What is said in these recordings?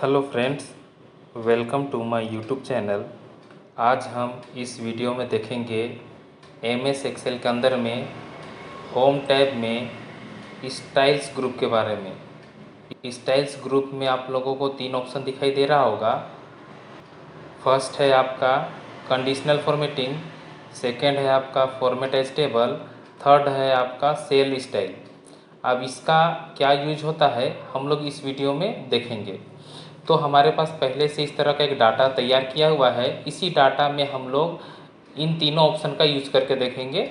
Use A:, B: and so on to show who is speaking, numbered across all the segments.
A: Hello friends, welcome to my YouTube channel. आज हम इस वीडियो में देखेंगे एमएस एक्सेल के अंदर में होम टैब में स्टाइल्स ग्रुप के बारे में। स्टाइल्स ग्रुप में आप लोगों को 3 ऑप्शन दिखाई दे रहा होगा। फर्स्ट है आपका कंडीशनल फॉर्मेटिंग, सेकंड है आपका फॉर्मेट एज टेबल, थर्ड है आपका सेल स्टाइल। अब इसका क्या यूज होता है हम लोग इस वीडियो में देखेंगे। तो हमारे पास पहले से इस तरह का एक डाटा तैयार किया हुआ है। इसी डाटा में हम लोग इन तीनों ऑप्शन का यूज करके देखेंगे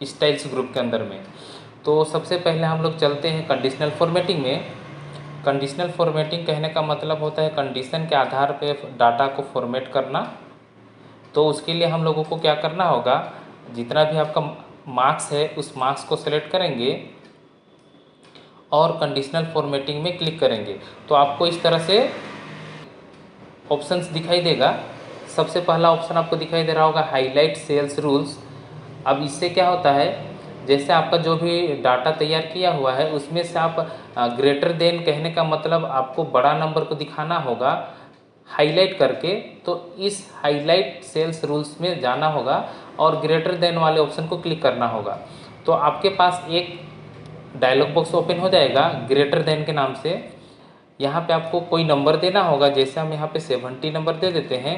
A: स्टाइल्स ग्रुप के अंदर में। तो सबसे पहले हम लोग चलते हैं कंडीशनल फॉर्मेटिंग में। कंडीशनल फॉर्मेटिंग कहने का मतलब होता है कंडीशन के आधार पे डाटा को फॉर्मेट करना। तो उसके लिए हम लोगों को क्या करना होगा, जितना भी आपका मार्क्स है उस मार्क्स को सेलेक्ट करेंगे और कंडीशनल फॉर्मेटिंग में क्लिक करेंगे तो आपको इस तरह से ऑप्शंस दिखाई देगा। सबसे पहला ऑप्शन आपको दिखाई दे रहा होगा हाईलाइट सेल्स रूल्स। अब इससे क्या होता है, जैसे आपका जो भी डाटा तैयार किया हुआ है उसमें से आप ग्रेटर देन कहने का मतलब आपको बड़ा नंबर को दिखाना होगा हाईलाइट करके। तो इस हाईलाइट सेल्स रूल्स में जाना होगा और ग्रेटर देन वाले ऑप्शन को क्लिक करना होगा। तो आपके पास एक डायलॉग बॉक्स ओपन हो जाएगा ग्रेटर देन के नाम से। यहाँ पे आपको कोई नंबर देना होगा, जैसे हम यहाँ पे 70 नंबर दे देते हैं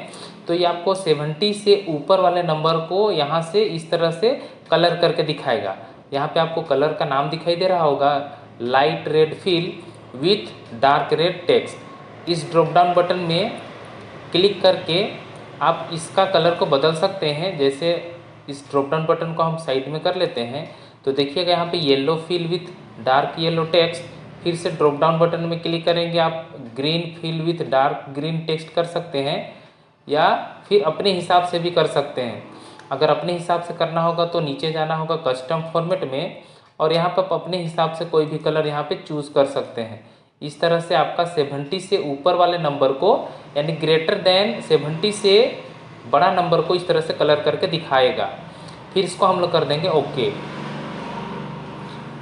A: तो ये आपको 70 से ऊपर वाले नंबर को यहाँ से इस तरह से कलर करके दिखाएगा। यहाँ पे आपको कलर का नाम दिखाई दे रहा होगा light red fill with dark red text. इस ड्रॉप डाउन बटन में क्लिक करके आप इसका कलर को बदल सकते हैं। जैसे इस ड्रॉप डाउन बटन को हम साइड में कर लेते हैं तो देखिएगा यहाँ पे yellow fill with dark yellow text. फिर से ड्रॉप डाउन बटन में क्लिक करेंगे, आप green fill with dark green text कर सकते हैं या फिर अपने हिसाब से भी कर सकते हैं। अगर अपने हिसाब से करना होगा तो नीचे जाना होगा कस्टम फॉर्मेट में और यहाँ पर अपने हिसाब से कोई भी कलर यहाँ पे चूज़ कर सकते हैं। इस तरह से आपका 70 से ऊपर वाले नंबर को यानी ग्रेटर देन 70 से बड़ा नंबर को इस तरह से कलर करके दिखाएगा। फिर इसको हम लोग कर देंगे ओके।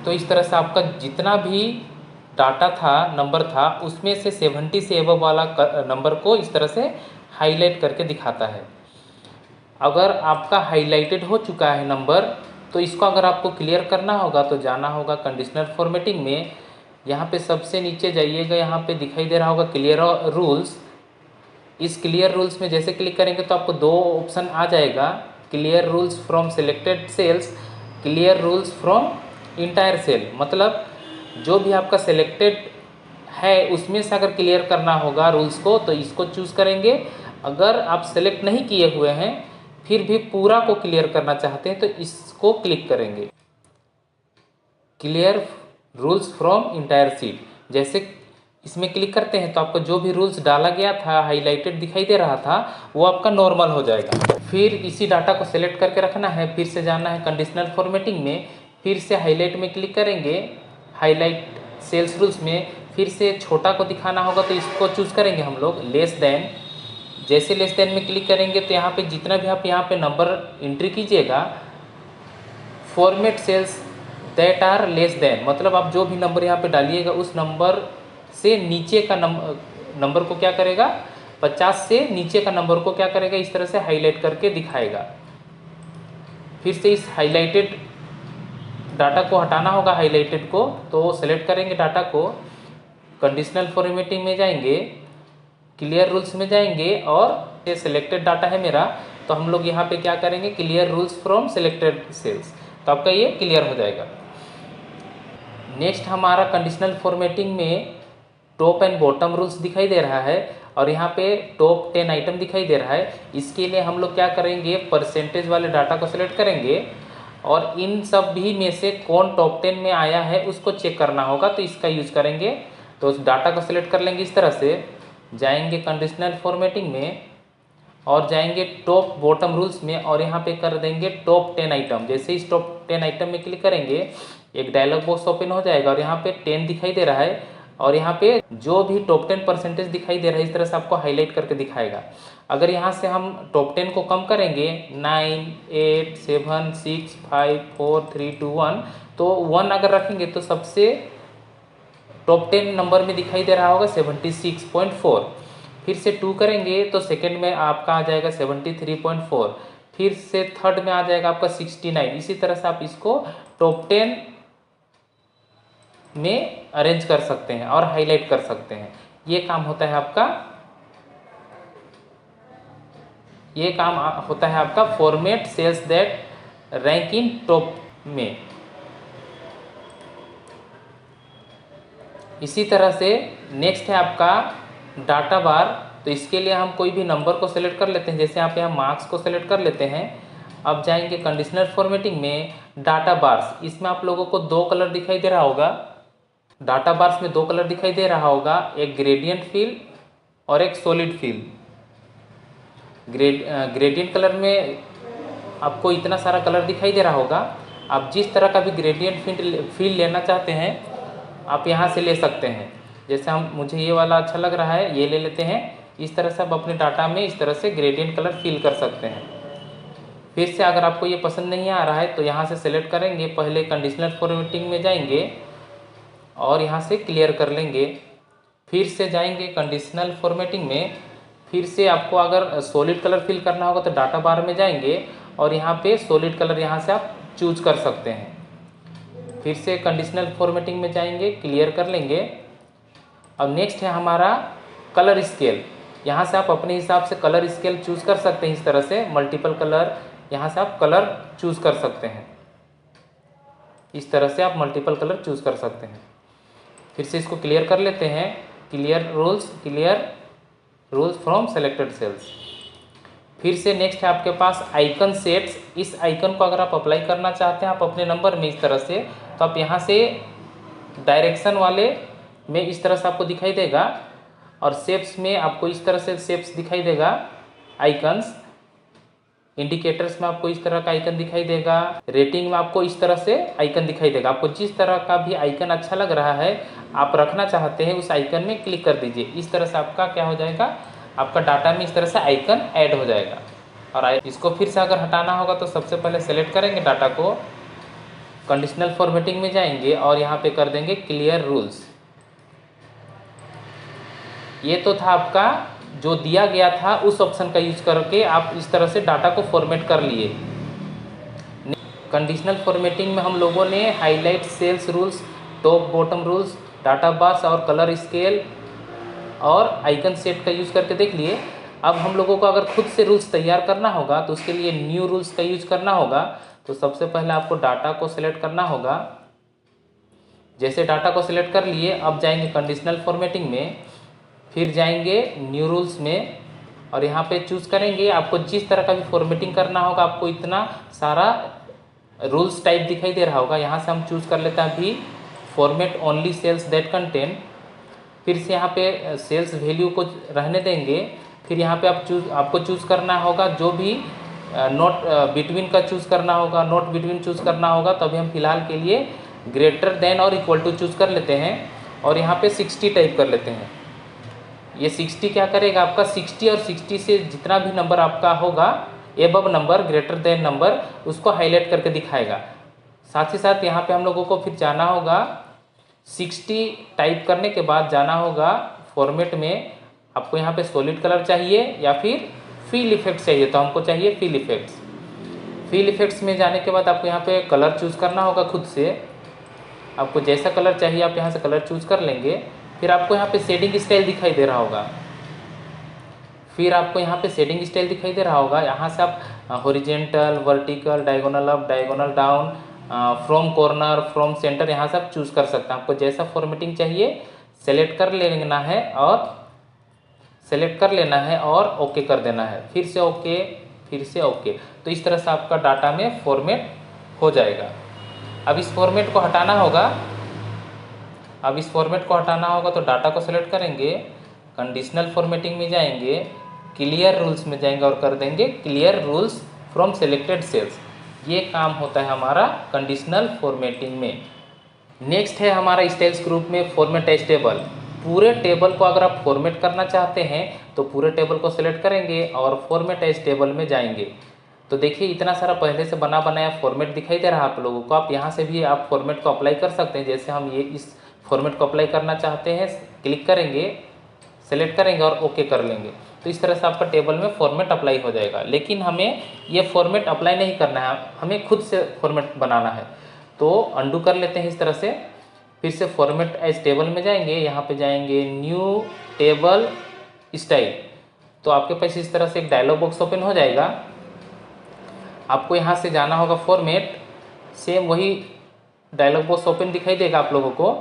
A: तो इस तरह से आपका जितना भी डाटा था नंबर था उसमें से 70 से एबव वाला नंबर को इस तरह से हाईलाइट करके दिखाता है। अगर आपका हाईलाइटेड हो चुका है नंबर तो इसको अगर आपको क्लियर करना होगा तो जाना होगा कंडीशनल फॉर्मेटिंग में। यहाँ पे सबसे नीचे जाइएगा, यहाँ पे दिखाई दे रहा होगा क्लियर रूल्स। इस क्लियर रूल्स में जैसे क्लिक करेंगे तो आपको 2 ऑप्शन आ जाएगा, clear rules from selected cells, clear rules from entire cell. मतलब जो भी आपका सिलेक्टेड है उसमें से अगर क्लियर करना होगा रूल्स को तो इसको चूज़ करेंगे। अगर आप सेलेक्ट नहीं किए हुए हैं फिर भी पूरा को क्लियर करना चाहते हैं तो इसको क्लिक करेंगे clear rules from entire seat. जैसे इसमें क्लिक करते हैं तो आपको जो भी रूल्स डाला गया था हाईलाइटेड दिखाई दे रहा था वो आपका नॉर्मल हो जाएगा। फिर इसी डाटा को सेलेक्ट करके रखना है, फिर से जाना है कंडीशनल फॉर्मेटिंग में, फिर से हाईलाइट में क्लिक करेंगे, हाईलाइट सेल्स रूल्स में फिर से छोटा को दिखाना होगा तो इसको चूज़ करेंगे हम लोग लेस देन। जैसे लेस देन में क्लिक करेंगे तो यहाँ पे जितना भी आप यहाँ पे नंबर एंट्री कीजिएगा format cells that are less than, मतलब आप जो भी नंबर यहाँ पे डालिएगा उस नंबर से नीचे का नंबर को क्या करेगा, 50 से नीचे का नंबर को क्या करेगा इस तरह से हाईलाइट करके दिखाएगा। फिर से इस हाईलाइटेड डाटा को हटाना होगा हाईलाइटेड को, तो सेलेक्ट करेंगे डाटा को, कंडीशनल फॉर्मेटिंग में जाएंगे, क्लियर रूल्स में जाएंगे और ये सिलेक्टेड डाटा है मेरा तो हम लोग यहाँ पे क्या करेंगे clear rules from selected cells, तो आपका ये क्लियर हो जाएगा। नेक्स्ट हमारा कंडीशनल फॉर्मेटिंग में टॉप एंड बॉटम रूल्स दिखाई दे रहा है और यहाँ पे टॉप 10 आइटम दिखाई दे रहा है। इसके लिए हम लोग क्या करेंगे परसेंटेज वाले डाटा को सिलेक्ट करेंगे और इन सब भी में से कौन टॉप 10 में आया है उसको चेक करना होगा तो इसका यूज करेंगे। तो उस डाटा को सिलेक्ट कर लेंगे, इस तरह से जाएंगे कंडीशनल फॉर्मेटिंग में और जाएंगे टॉप बॉटम रूल्स में और यहाँ पे कर देंगे टॉप 10 आइटम। जैसे इस टॉप 10 आइटम में क्लिक करेंगे एक डायलॉग बॉक्स ओपन हो जाएगा और यहाँ पे 10 दिखाई दे रहा है और यहाँ पे जो भी टॉप 10 परसेंटेज दिखाई दे रहा है इस तरह से आपको हाईलाइट करके दिखाएगा। अगर यहाँ से हम टॉप 10 को कम करेंगे 9, 8, 7, 6, 5, 4, 3, 2, 1 तो 1 अगर रखेंगे तो सबसे टॉप 10 नंबर में दिखाई दे रहा होगा 76.4। फिर से 2 करेंगे तो सेकंड में आपका आ जाएगा 73.4। फिर से थर्ड में आ जाएगा आपका 69। इसी तरह से आप इसको टॉप 10 में अरेंज कर सकते हैं और हाईलाइट कर सकते हैं। ये काम होता है आपका format cells that rank in top में। इसी तरह से नेक्स्ट है आपका डाटा बार। तो इसके लिए हम कोई भी नंबर को सेलेक्ट कर लेते हैं, जैसे आप यहाँ मार्क्स को सेलेक्ट कर लेते हैं। अब जाएंगे कंडीशनल फॉर्मेटिंग में डाटा बार्स। इसमें आप लोगों को 2 कलर दिखाई दे रहा होगा। डाटा बार्स में 2 कलर दिखाई दे रहा होगा, एक ग्रेडियंट फील और एक सॉलिड फील। ग्रेडियंट कलर में आपको इतना सारा कलर दिखाई दे रहा होगा। आप जिस तरह का भी ग्रेडियंट फील लेना चाहते हैं आप यहाँ से ले सकते हैं। जैसे मुझे ये वाला अच्छा लग रहा है, ये ले लेते हैं। इस तरह से आप अपने डाटा में इस तरह से ग्रेडियंट कलर फिल कर सकते हैं। फिर से अगर आपको ये पसंद नहीं आ रहा है तो यहाँ से सेलेक्ट करेंगे, पहले कंडीशनल फॉर्मेटिंग में जाएंगे और यहाँ से क्लियर कर लेंगे। फिर से जाएंगे कंडीशनल फॉर्मेटिंग में। फिर से आपको अगर सॉलिड कलर फिल करना होगा तो डाटा बार में जाएंगे और यहाँ पे सॉलिड कलर यहाँ से आप चूज कर सकते हैं। फिर से कंडीशनल फॉर्मेटिंग में जाएंगे, क्लियर कर लेंगे। अब नेक्स्ट है हमारा कलर स्केल। यहाँ से आप अपने हिसाब से कलर स्केल चूज कर सकते हैं। इस तरह से मल्टीपल कलर यहाँ से आप कलर चूज कर सकते हैं। इस तरह से आप मल्टीपल कलर चूज कर सकते हैं। फिर से इसको क्लियर कर लेते हैं। Clear rules from selected cells. फिर से नेक्स्ट है आपके पास आइकन सेट्स। इस आइकन को अगर आप अप्लाई करना चाहते हैं आप अपने नंबर में इस तरह से, तो आप यहाँ से डायरेक्शन वाले में इस तरह से आपको दिखाई देगा और शेप्स में आपको इस तरह से शेप्स दिखाई देगा। आइकन्स इंडिकेटर्स में आपको इस तरह का आइकन दिखाई देगा। रेटिंग में आपको इस तरह से आइकन दिखाई देगा। आपको जिस तरह का भी आइकन अच्छा लग रहा है आप रखना चाहते हैं उस आइकन में क्लिक कर दीजिए। इस तरह से आपका क्या हो जाएगा, आपका डाटा में इस तरह से आइकन ऐड हो जाएगा। और इसको फिर से अगर हटाना होगा तो सबसे पहले सेलेक्ट करेंगे डाटा को, कंडीशनल फॉर्मेटिंग में जाएंगे और यहाँ पे कर देंगे क्लियर रूल्स। ये तो था आपका जो दिया गया था उस ऑप्शन का यूज करके आप इस तरह से डाटा को फॉर्मेट कर लिए। कंडीशनल फॉर्मेटिंग में हम लोगों ने highlight, cells rules, top bottom rules, data bars और कलर स्केल और आइकन सेट का यूज करके देख लिए। अब हम लोगों को अगर खुद से रूल्स तैयार करना होगा तो उसके लिए न्यू रूल्स का यूज करना होगा। तो सबसे पहले आपको डाटा को सिलेक्ट करना होगा। जैसे डाटा को सिलेक्ट कर लिए, अब जाएंगे कंडीशनल फॉर्मेटिंग में, फिर जाएंगे न्यू रूल्स में और यहाँ पे चूज करेंगे आपको जिस तरह का भी फॉर्मेटिंग करना होगा। आपको इतना सारा रूल्स टाइप दिखाई दे रहा होगा। यहाँ से हम चूज कर लेते हैं अभी format only cells that contain. फिर से यहाँ पे सेल्स वैल्यू को रहने देंगे। फिर यहाँ पे आपको चूज करना होगा जो भी नोट बिटवीन का चूज करना होगा, नोट बिटवीन चूज करना होगा। तो अभी हम फिलहाल के लिए ग्रेटर देन और इक्वल टू चूज कर लेते हैं और यहाँ पे 60 टाइप कर लेते हैं। ये 60 क्या करेगा, आपका 60 और 60 से जितना भी नंबर आपका होगा above number, greater than number, उसको हाईलाइट करके दिखाएगा। साथ ही साथ यहाँ पे हम लोगों को फिर जाना होगा 60 टाइप करने के बाद जाना होगा फॉर्मेट में। आपको यहाँ पे सॉलिड कलर चाहिए या फिर फिल इफेक्ट्स चाहिए, तो हमको चाहिए फिल इफेक्ट्स। फिल इफेक्ट्स में जाने के बाद आपको यहाँ पे कलर चूज करना होगा खुद से। आपको जैसा कलर चाहिए आप यहाँ से कलर चूज कर लेंगे। फिर आपको यहाँ पे शेडिंग स्टाइल दिखाई दे रहा होगा। यहाँ से आप horizontal, vertical, diagonal up, diagonal down, from corner, from centre, यहाँ से आप चूज कर सकते हैं। आपको जैसा फॉर्मेटिंग चाहिए सेलेक्ट कर लेना है और ओके कर देना है। फिर से ओके। तो इस तरह से आपका डाटा में फॉर्मेट हो जाएगा। अब इस फॉर्मेट को हटाना होगा तो डाटा को सेलेक्ट करेंगे, कंडीशनल फॉर्मेटिंग में जाएंगे, क्लियर रूल्स में जाएंगे और कर देंगे clear rules from selected cells. ये काम होता है हमारा कंडीशनल फॉर्मेटिंग में। नेक्स्ट है हमारा स्टाइल्स ग्रुप में फॉर्मेट एज टेबल। पूरे टेबल को अगर आप फॉर्मेट करना चाहते हैं तो पूरे टेबल को सेलेक्ट करेंगे और फॉर्मेट एज टेबल में जाएंगे। तो देखिए इतना सारा पहले से बना बनाया फॉर्मेट दिखाई दे रहा है आप लोगों को। आप यहाँ से भी आप फॉर्मेट को अप्लाई कर सकते हैं। जैसे हम ये इस फॉर्मेट को अप्लाई करना चाहते हैं, क्लिक करेंगे, सेलेक्ट करेंगे और ओके कर लेंगे। तो इस तरह से आपका टेबल में फॉर्मेट अप्लाई हो जाएगा। लेकिन हमें ये फॉर्मेट अप्लाई नहीं करना है, हमें खुद से फॉर्मेट बनाना है। तो अंडू कर लेते हैं इस तरह से, फिर से फॉर्मेट एज टेबल में जाएंगे, यहाँ पे जाएंगे न्यू टेबल स्टाइल। तो आपके पास इस तरह से एक डायलॉग बॉक्स ओपन हो जाएगा। आपको यहाँ से जाना होगा फॉर्मेट, सेम वही डायलॉग बॉक्स ओपन दिखाई देगा आप लोगों को।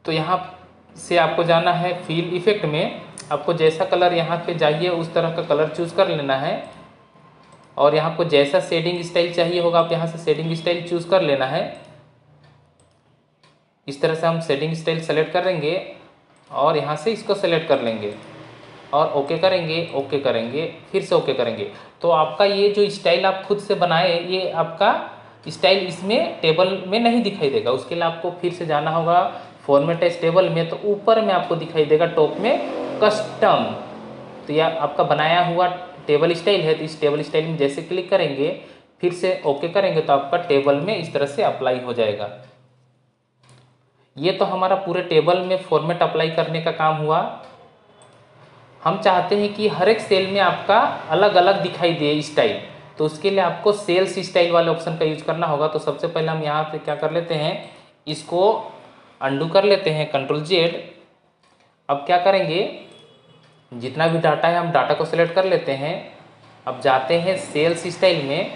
A: तो यहाँ से आपको जाना है फिल इफेक्ट में, आपको जैसा कलर यहाँ पे चाहिए उस तरह का कलर चूज कर लेना है। और यहाँ को जैसा शेडिंग स्टाइल चाहिए होगा आप यहाँ से शेडिंग स्टाइल चूज कर लेना है। इस तरह से हम शेडिंग स्टाइल सेलेक्ट करेंगे और यहाँ से इसको सेलेक्ट कर लेंगे और ओके करेंगे, ओके करेंगे, फिर से ओके करेंगे। तो आपका ये जो स्टाइल आप खुद से बनाए, ये आपका स्टाइल इसमें टेबल में नहीं दिखाई देगा। उसके लिए आपको फिर से जाना होगा फॉर्मेट एज टेबल में। तो ऊपर में आपको दिखाई देगा टॉप में कस्टम। तो यह आपका बनाया हुआ टेबल स्टाइल है। तो इस टेबल स्टाइल में जैसे क्लिक करेंगे, फिर से ओके करेंगे, तो आपका टेबल में इस तरह से अप्लाई हो जाएगा। ये तो हमारा पूरे टेबल में फॉर्मेट अप्लाई करने का काम हुआ। हम चाहते हैं कि हर एक सेल में आपका अलग अलग दिखाई दे स्टाइल। तो उसके लिए आपको सेल्स स्टाइल वाले ऑप्शन का यूज करना होगा। तो सबसे पहले हम यहाँ पे क्या कर लेते हैं, इसको अंडू कर लेते हैं, कंट्रोल जेड। अब क्या करेंगे, जितना भी डाटा है हम डाटा को सिलेक्ट कर लेते हैं। अब जाते हैं सेल्स स्टाइल में।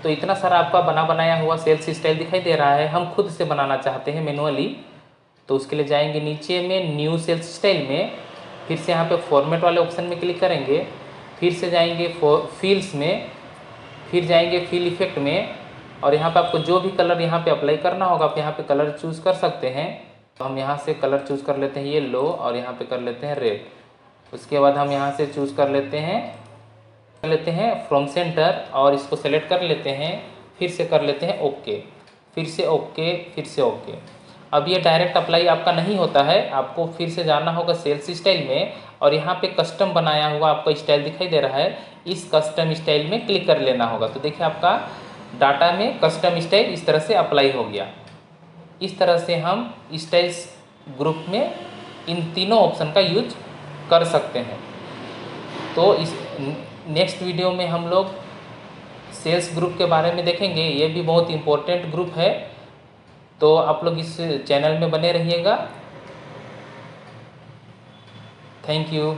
A: तो इतना सारा आपका बना बनाया हुआ सेल्स स्टाइल दिखाई दे रहा है, हम खुद से बनाना चाहते हैं मैनुअली। तो उसके लिए जाएंगे नीचे में न्यू सेल्स स्टाइल में, फिर से यहाँ पे फॉर्मेट वाले ऑप्शन में क्लिक करेंगे, फिर से जाएंगे फिल्स में, फिर जाएंगे फिल इफेक्ट में। और यहाँ पे आपको जो भी कलर यहाँ पे अप्लाई करना होगा आप यहाँ पे कलर चूज़ कर सकते हैं। तो हम यहाँ से कलर चूज़ कर लेते हैं येलो और यहाँ पे कर लेते हैं रेड। उसके बाद हम यहाँ से चूज़ कर लेते हैं फ्रॉम सेंटर और इसको सेलेक्ट कर लेते हैं, फिर से कर लेते हैं ओके, फिर से ओके, फिर से ओके। अब ये डायरेक्ट अप्लाई आपका नहीं होता है, आपको फिर से जाना होगा सेल्स स्टाइल में और यहाँ पे कस्टम बनाया हुआ आपका स्टाइल दिखाई दे रहा है, इस कस्टम स्टाइल में क्लिक कर लेना होगा। तो देखिए आपका डाटा में कस्टम स्टाइल इस तरह से अप्लाई हो गया। इस तरह से हम स्टाइल्स ग्रुप में इन तीनों ऑप्शन का यूज कर सकते हैं। तो इस नेक्स्ट वीडियो में हम लोग सेल्स ग्रुप के बारे में देखेंगे। ये भी बहुत इंपॉर्टेंट ग्रुप है, तो आप लोग इस चैनल में बने रहिएगा। Thank you.